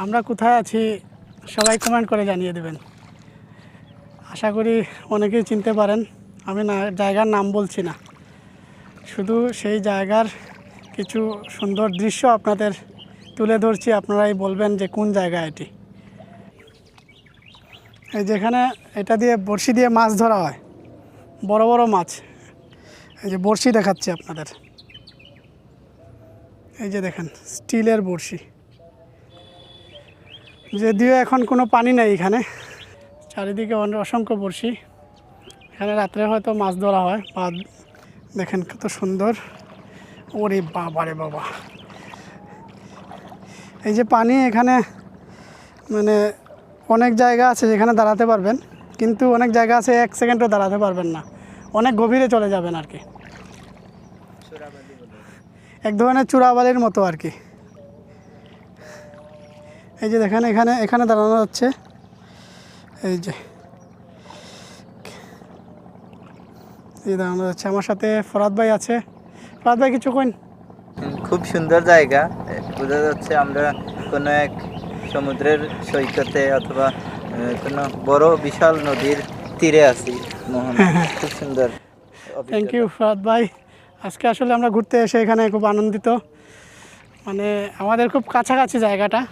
আমরা কোথায় আছি সবাই কমেন্ট করে জানিয়ে দেবেন। আশা করি অনেকেই চিনতে পারেন। আমি জায়গার নাম বলছি না, শুধু সেই জায়গার কিছু সুন্দর দৃশ্য আপনাদের তুলে ধরছি। আপনারাই বলবেন যে কোন জায়গা এটি। এই যেখানে এটা দিয়ে বড়শি দিয়ে মাছ ধরা হয়, বড় বড় মাছ। এই যে বড়শি দেখাচ্ছি আপনাদের, এই যে দেখেন স্টিলের বড়শি। যদিও এখন কোনো পানি নেই এখানে, চারিদিকে অসংখ্য বড়শি। এখানে রাত্রে হয়তো মাছ ধরা হয়। বা দেখেন কত সুন্দর, ওরে বাবা রে বাবা। এই যে পানি, এখানে মানে অনেক জায়গা আছে যেখানে দাঁড়াতে পারবেন, কিন্তু অনেক জায়গা আছে 1 সেকেন্ডও দাঁড়াতে পারবেন না, অনেক গভীরে চলে যাবেন আর কি। এক ধরনের চূড়াবালির মতো আর কি। এই যে দেখেন এখানে দাঁড়ানো যাচ্ছে। এই যে দাঁড়ানো যাচ্ছে। আমার সাথে ফরাদ ভাই আছে। ফরাদ ভাই কিছু কইন। খুব সুন্দর জায়গা, বোঝা যাচ্ছে আমরা কোনো এক সমুদ্রের সৈকতে অথবা কোনো বড় বিশাল নদীর তীরে আছি। খুব সুন্দর। থ্যাংক ইউ ফরাদ ভাই। আজকে আসলে আমরা ঘুরতে এসে এখানে খুব আনন্দিত। মানে আমাদের খুব কাছাকাছি জায়গাটা।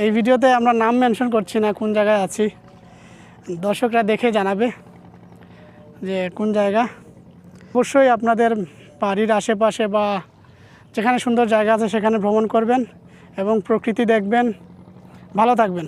এই ভিডিওতে আমরা নাম মেনশন করছি না কোন জায়গায় আছি, দর্শকরা দেখে জানাবে যে কোন জায়গা। অবশ্যই আপনাদের বাড়ির আশেপাশে বা যেখানে সুন্দর জায়গা আছে সেখানে ভ্রমণ করবেন এবং প্রকৃতি দেখবেন। ভালো থাকবেন।